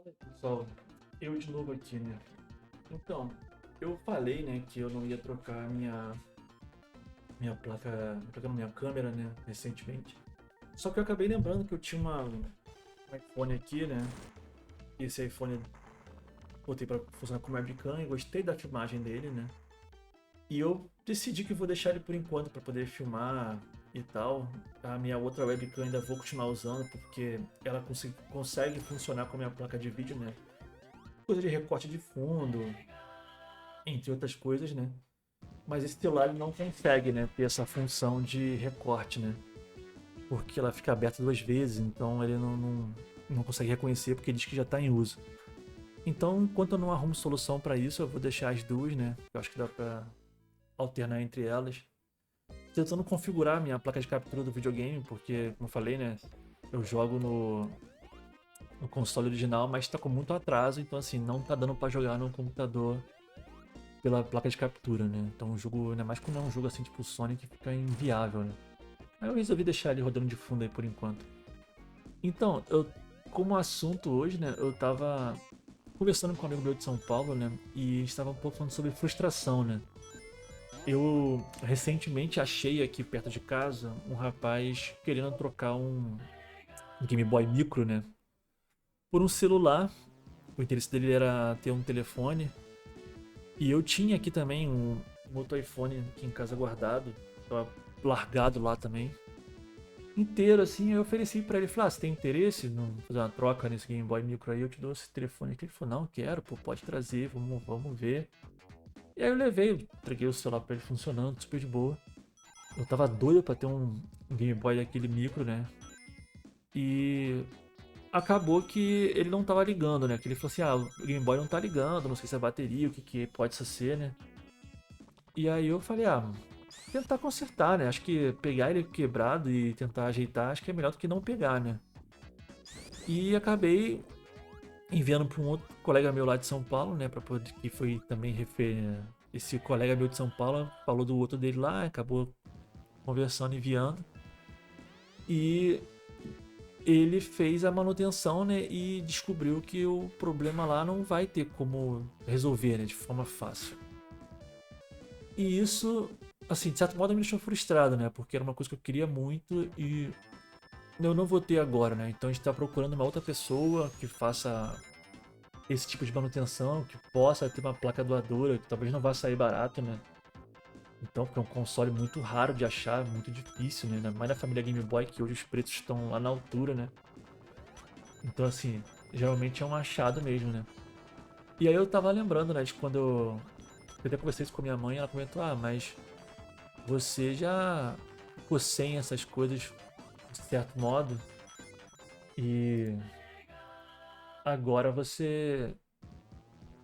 Pessoal, eu de novo aqui, né? Então, eu falei, né, que eu não ia trocar minha placa, não, minha câmera, né, recentemente. Só que eu acabei lembrando que eu tinha um iPhone aqui, né? E esse iPhone eu botei pra funcionar como webcam e gostei da filmagem dele, né? E eu decidi que eu vou deixar ele por enquanto para poder filmar e tal. A minha outra webcam ainda vou continuar usando porque ela consegue funcionar com a minha placa de vídeo, né? Coisa de recorte de fundo, entre outras coisas, né? Mas esse celular ele não consegue, né, ter essa função de recorte, né? Porque ela fica aberta duas vezes, então ele não consegue reconhecer porque diz que já está em uso. Então, enquanto eu não arrumo solução para isso, eu vou deixar as duas, né? Eu acho que dá para alternar entre elas. Tentando configurar minha placa de captura do videogame, porque, como eu falei, né? Eu jogo no console original, mas está com muito atraso, então assim, não tá dando para jogar no computador pela placa de captura, né? Então o jogo, ainda mais quando é um jogo assim tipo Sonic, fica inviável, né? Aí eu resolvi deixar ele rodando de fundo aí por enquanto. Então, como assunto hoje, né, eu tava conversando com um amigo meu de São Paulo, né, e estava um pouco falando sobre frustração, né. Eu recentemente achei aqui perto de casa um rapaz querendo trocar um Game Boy Micro, né, por um celular. O interesse dele era ter um telefone. E eu tinha aqui também um outro iPhone aqui em casa guardado, tava largado lá também, inteiro assim. Eu ofereci pra ele, falei: ah, você tem interesse em fazer uma troca nesse Game Boy Micro aí? Eu te dou esse telefone aqui. Ele falou: não, quero, pô, pode trazer, vamos ver. E aí eu levei, eu entreguei o celular pra ele funcionando, super de boa. Eu tava doido pra ter um Game Boy daquele micro, né? E acabou que ele não tava ligando, né? Que ele falou assim: ah, o Game Boy não tá ligando, não sei se é bateria, o que que pode ser, né? E aí eu falei: ah, tentar consertar, né? Acho que pegar ele quebrado e tentar ajeitar, acho que é melhor do que não pegar, né? E acabei enviando para um outro colega meu lá de São Paulo, né, para poder que foi também esse colega meu de São Paulo falou do outro dele lá, acabou conversando, enviando, e ele fez a manutenção, né, e descobriu que o problema lá não vai ter como resolver, né, de forma fácil. E isso, assim, de certo modo me deixou frustrado, né, porque era uma coisa que eu queria muito e eu não vou ter agora, né? Então a gente tá procurando uma outra pessoa que faça esse tipo de manutenção, que possa ter uma placa doadora, que talvez não vá sair barato, né? Então, porque é um console muito raro de achar, muito difícil, né? Ainda mais na família Game Boy, que hoje os preços estão lá na altura, né? Então, assim, geralmente é um achado mesmo, né? E aí eu tava lembrando, né, de quando eu até conversei isso com a minha mãe, ela comentou: ah, mas você já ficou sem essas coisas de certo modo, e agora você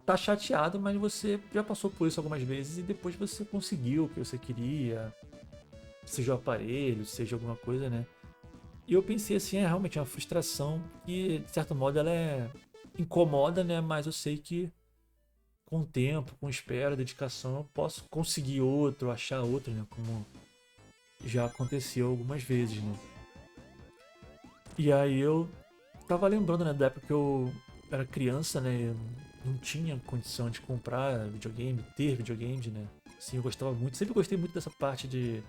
tá chateado, mas você já passou por isso algumas vezes e depois você conseguiu o que você queria, seja o aparelho, seja alguma coisa, né? E eu pensei assim, é realmente uma frustração que, de certo modo, ela incomoda, né? Mas eu sei que com o tempo, com espera, dedicação, eu posso conseguir outro, achar outro, né? Como já aconteceu algumas vezes, né? E aí eu tava lembrando, né, da época que eu era criança, né? Eu não tinha condição de comprar videogame, ter videogame, né? Sim, eu gostava muito, sempre gostei muito dessa parte de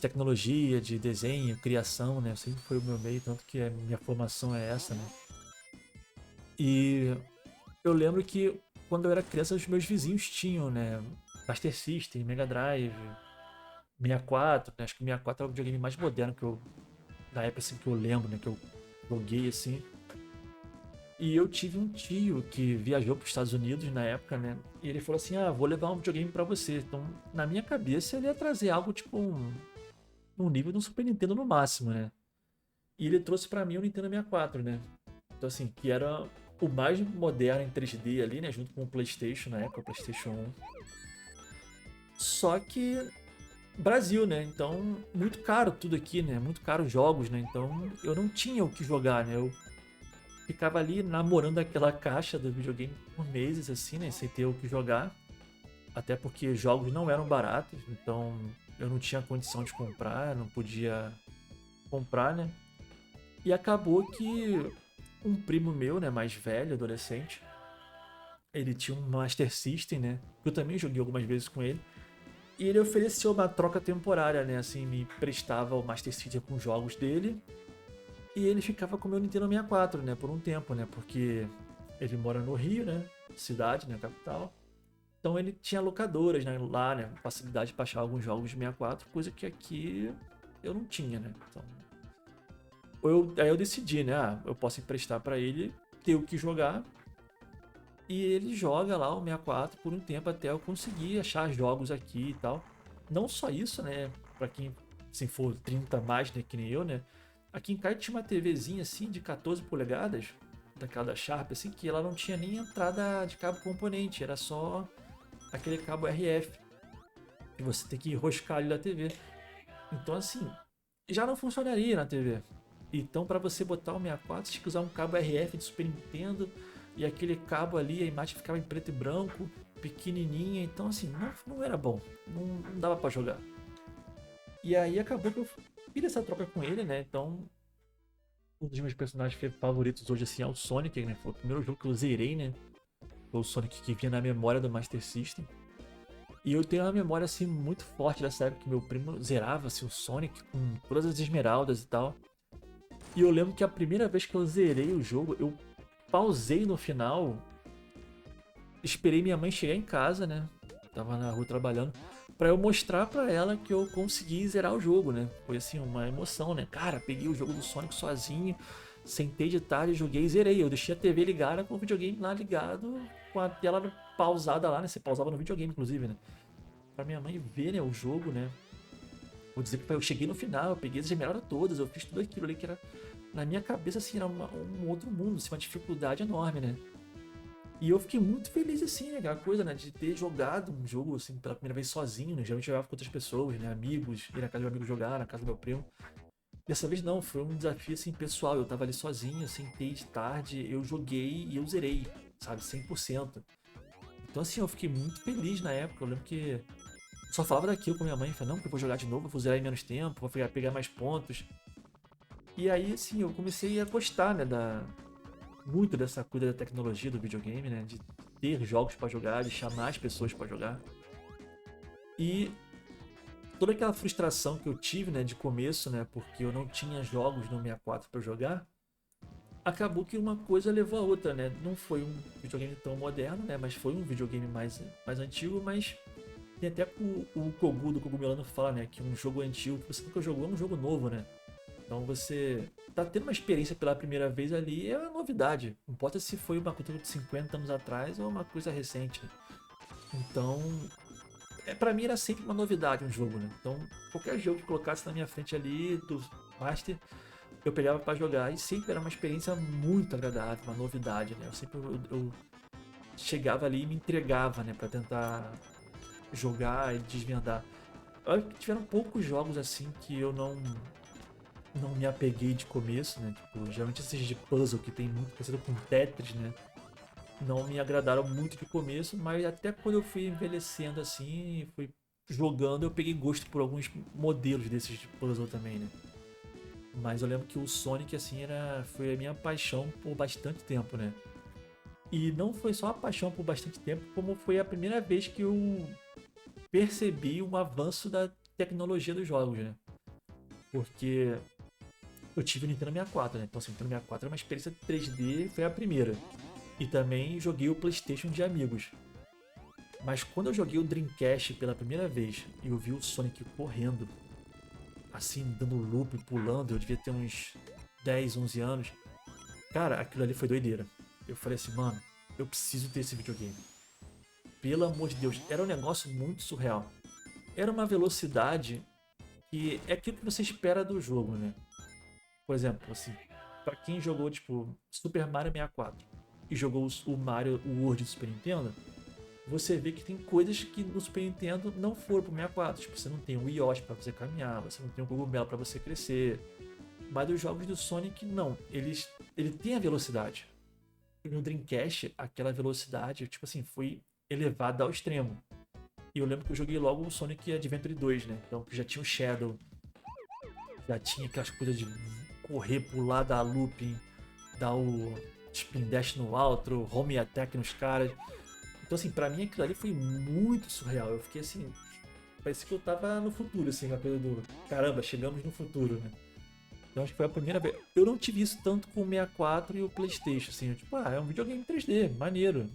tecnologia, de desenho, criação, né? Sempre foi o meu meio, tanto que a minha formação é essa, né? E eu lembro que quando eu era criança, os meus vizinhos tinham, né? Master System, Mega Drive, 64, né? Acho que 64 é o videogame mais moderno que eu, da época assim, que eu lembro, né? Que eu joguei assim. E eu tive um tio que viajou para os Estados Unidos na época, né? E ele falou assim: ah, vou levar um videogame para você. Então, na minha cabeça, ele ia trazer algo tipo um nível de um Super Nintendo no máximo, né? E ele trouxe para mim o Nintendo 64, né? Então, assim, que era o mais moderno em 3D ali, né? Junto com o PlayStation na época, o PlayStation 1. Só que Brasil, né? Então, muito caro tudo aqui, né? Muito caro os jogos, né? Então, eu não tinha o que jogar, né? Eu ficava ali namorando aquela caixa do videogame por meses, assim, né? Sem ter o que jogar. Até porque jogos não eram baratos, então eu não tinha condição de comprar, não podia comprar, né? E acabou que um primo meu, né, mais velho, adolescente, ele tinha um Master System, né? Eu também joguei algumas vezes com ele. E ele ofereceu uma troca temporária, né? Assim, me prestava o Master System com os jogos dele. E ele ficava com o meu Nintendo 64, né? Por um tempo, né? Porque ele mora no Rio, né? Cidade, né? Capital. Então ele tinha locadoras, né? Lá, né? Facilidade de baixar alguns jogos de 64, coisa que aqui eu não tinha, né? Então, aí eu decidi, né? Ah, eu posso emprestar pra ele, ter o que jogar. E ele joga lá o 64 por um tempo até eu conseguir achar jogos aqui e tal. Não só isso, né? Pra quem se for 30 mais, né? Que nem eu, né? Aqui em casa tinha uma TVzinha assim de 14 polegadas, daquela da Sharp, assim, que ela não tinha nem entrada de cabo componente, era só aquele cabo RF. E você tem que enroscar ali na TV. Então, assim, já não funcionaria na TV. Então, para você botar o 64, você tinha que usar um cabo RF de Super Nintendo. E aquele cabo ali, a imagem ficava em preto e branco, pequenininha. Então, assim, não era bom. Não dava para jogar. E aí acabou que eu fiz essa troca com ele, né? Então, um dos meus personagens favoritos hoje, assim, é o Sonic, né? Foi o primeiro jogo que eu zerei, né? Foi o Sonic que vinha na memória do Master System. E eu tenho uma memória, assim, muito forte dessa época que meu primo zerava, assim, o Sonic com todas as esmeraldas e tal. E eu lembro que a primeira vez que eu zerei o jogo, eu pausei no final, esperei minha mãe chegar em casa, né? Tava na rua trabalhando, pra eu mostrar pra ela que eu consegui zerar o jogo, né? Foi assim, uma emoção, né? Cara, peguei o jogo do Sonic sozinho, sentei de tarde, joguei e zerei. Eu deixei a TV ligada com o videogame lá ligado, com a tela pausada lá, né? Você pausava no videogame, inclusive, né? Pra minha mãe ver, né, o jogo, né? Vou dizer que eu cheguei no final, eu peguei as esmeraldas todas, eu fiz tudo aquilo ali que era, na minha cabeça, assim, era um outro mundo, assim, uma dificuldade enorme, né? E eu fiquei muito feliz, assim, né? Aquela coisa, né? De ter jogado um jogo, assim, pela primeira vez sozinho, né? Geralmente eu jogava com outras pessoas, né? Amigos, ir na casa do meu amigo jogar, na casa do meu primo. Dessa vez não, foi um desafio, assim, pessoal. Eu tava ali sozinho, sentei de tarde, eu joguei e eu zerei, sabe? 100%. Então, assim, eu fiquei muito feliz na época. Eu lembro que eu só falava daquilo com minha mãe. Falei, não, que eu vou jogar de novo, eu vou zerar em menos tempo, vou pegar mais pontos. E aí, assim, eu comecei a gostar, né? Muito dessa coisa da tecnologia do videogame, né? De ter jogos pra jogar, de chamar as pessoas pra jogar. E toda aquela frustração que eu tive, né, de começo, né, porque eu não tinha jogos no 64 pra jogar, acabou que uma coisa levou a outra, né? Não foi um videogame tão moderno, né, mas foi um videogame mais antigo, mas tem até o Kogu do Cogumelano fala, né, que um jogo antigo que você nunca jogou é um jogo novo, né? Então você tá tendo uma experiência pela primeira vez ali, é uma novidade. Não importa se foi uma coisa de 50 anos atrás ou uma coisa recente. Então, para mim era sempre uma novidade um jogo, né? Então, qualquer jogo que colocasse na minha frente ali do Master, eu pegava para jogar e sempre era uma experiência muito agradável, uma novidade, né? Eu chegava ali e me entregava, né, para tentar jogar e desvendar. Olha que tiveram poucos jogos assim que eu não me apeguei de começo, né? Tipo, geralmente esses de puzzle que tem muito parecido com Tetris, né? Não me agradaram muito de começo, mas até quando eu fui envelhecendo assim, fui jogando, eu peguei gosto por alguns modelos desses de puzzle também, né? Mas eu lembro que o Sonic, assim, foi a minha paixão por bastante tempo, né? E não foi só a paixão por bastante tempo, como foi a primeira vez que eu percebi um avanço da tecnologia dos jogos, né? Porque eu tive o Nintendo 64, né? Então, assim, o Nintendo 64 era uma experiência 3D, foi a primeira. E também joguei o PlayStation de amigos. Mas quando eu joguei o Dreamcast pela primeira vez e eu vi o Sonic correndo, assim, dando loop, pulando, eu devia ter uns 10, 11 anos. Cara, aquilo ali foi doideira. Eu falei assim, mano, eu preciso ter esse videogame. Pelo amor de Deus, era um negócio muito surreal. Era uma velocidade que é aquilo que você espera do jogo, né? Por exemplo, assim, pra quem jogou, tipo, Super Mario 64 e jogou o Mario World do Super Nintendo, você vê que tem coisas que no Super Nintendo não foram pro 64. Tipo, você não tem o Yoshi pra você caminhar, você não tem o cogumelo pra você crescer. Mas os jogos do Sonic, não. Ele tem a velocidade. E no Dreamcast, aquela velocidade, tipo assim, foi elevada ao extremo. E eu lembro que eu joguei logo o Sonic Adventure 2, né? Então já tinha o Shadow, já tinha aquelas coisas de correr, pular, dar looping. dar o spin dash no outro, home attack nos caras. Então assim, pra mim aquilo ali foi muito surreal. Eu fiquei assim, parecia que eu tava no futuro, assim, a coisa do caramba, chegamos no futuro, né? Então acho que foi a primeira vez. Eu não tive isso tanto com o 64 e o PlayStation, assim, eu, tipo, é um videogame 3D, maneiro,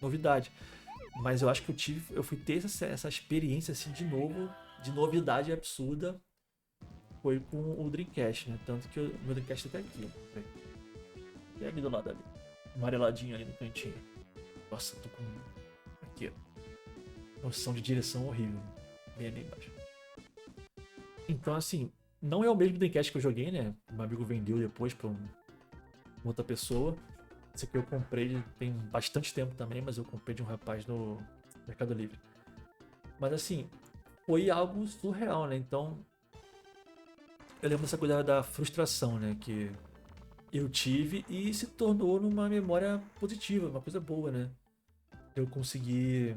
novidade. Mas eu acho que eu fui ter essa experiência assim de novo, de novidade absurda, foi com o Dreamcast, né? Tanto que o meu Dreamcast tá aqui, ó. É ali do lado ali. Amareladinho ali no cantinho. Nossa, tô com. Aqui, ó. Noção de direção horrível. Bem ali embaixo. Então, assim, não é o mesmo Dreamcast que eu joguei, né? Meu amigo vendeu depois pra uma outra pessoa. Esse aqui eu comprei tem bastante tempo também, mas eu comprei de um rapaz no Mercado Livre. Mas assim, foi algo surreal, né? Então, eu lembro dessa coisa da frustração, né? Que eu tive e se tornou numa memória positiva, uma coisa boa, né? Eu consegui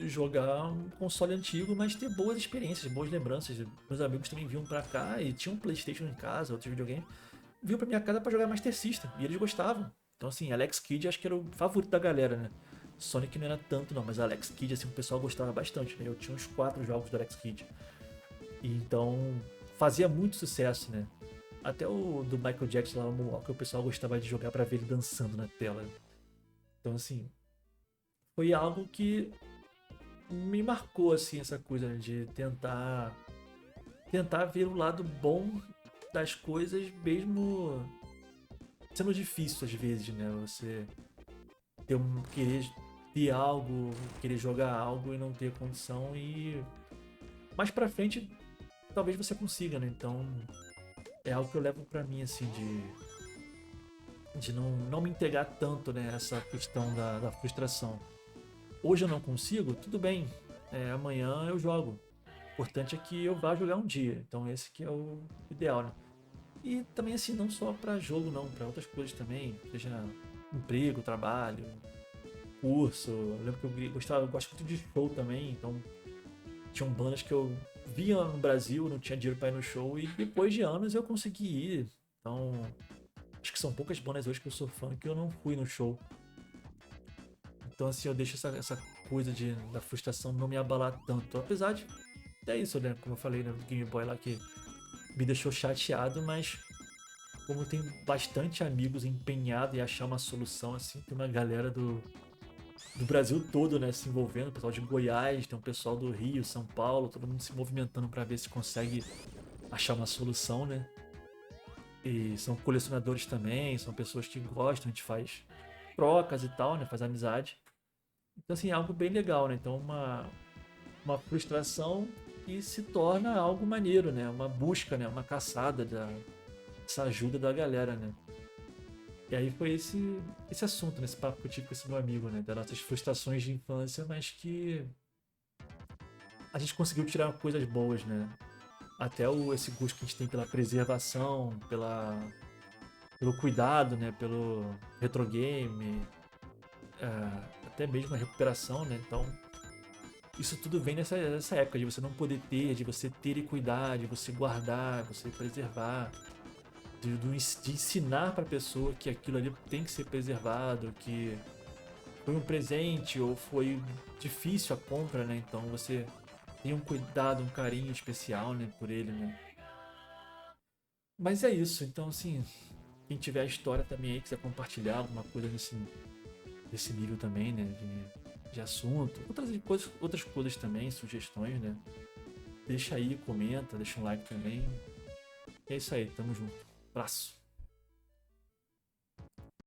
jogar um console antigo, mas ter boas experiências, boas lembranças. Meus amigos também vinham pra cá e tinham um PlayStation em casa, outros videogames. Vinham pra minha casa pra jogar Master System e eles gostavam. Então, assim, Alex Kidd acho que era o favorito da galera, né? Sonic não era tanto, não, mas Alex Kidd, assim, o pessoal gostava bastante, né? Eu tinha uns 4 jogos do Alex Kidd. E então, fazia muito sucesso, né? Até o do Michael Jackson lá, o Moonwalker, o pessoal gostava de jogar pra ver ele dançando na tela. Então, assim, foi algo que me marcou, assim, essa coisa, né? De tentar ver o lado bom das coisas, mesmo sendo difícil às vezes, né? Você querer ter algo, querer jogar algo e não ter condição e mais pra frente talvez você consiga, né? Então é algo que eu levo pra mim assim de não me entregar tanto, né? Essa questão da frustração. Hoje eu não consigo, tudo bem. Amanhã eu jogo. O importante é que eu vá jogar um dia. Então esse que é o ideal, né? E também assim, não só pra jogo não, pra outras coisas também, seja emprego, trabalho, curso. Eu lembro que eu gosto muito de show também, então tinham bandas que eu via no Brasil, não tinha dinheiro para ir no show e depois de anos eu consegui ir. Então, acho que são poucas bandas hoje que eu sou fã que eu não fui no show. Então, assim, eu deixo essa coisa da frustração não me abalar tanto. Apesar de é isso, né? Como eu falei, né, do Game Boy lá que me deixou chateado, mas como tem bastante amigos empenhados em achar uma solução, assim, tem uma galera do Brasil todo, né, se envolvendo, o pessoal de Goiás, tem um pessoal do Rio, São Paulo, todo mundo se movimentando para ver se consegue achar uma solução, né? E são colecionadores também, são pessoas que gostam, a gente faz trocas e tal, né, faz amizade. Então assim, é algo bem legal, né? Então uma frustração que se torna algo maneiro, né? Uma busca, né, uma caçada dessa ajuda da galera, né? E aí foi esse assunto, nesse papo que eu tive com esse meu amigo, né? Das nossas frustrações de infância, mas que a gente conseguiu tirar coisas boas, né? Até esse gosto que a gente tem pela preservação, pelo cuidado, né? Pelo retrogame, até mesmo a recuperação, né? Então, isso tudo vem nessa época de você não poder ter, de você ter e cuidar, de você guardar, você preservar, de ensinar para a pessoa que aquilo ali tem que ser preservado, que foi um presente ou foi difícil a compra, né? Então você tem um cuidado, um carinho especial, né, por ele, né? Mas é isso. Então, assim, quem tiver a história também aí, quiser compartilhar alguma coisa desse nível também, né, de assunto, outras coisas também, sugestões, né? Deixa aí, comenta, deixa um like também. É isso aí, tamo junto. Abraço.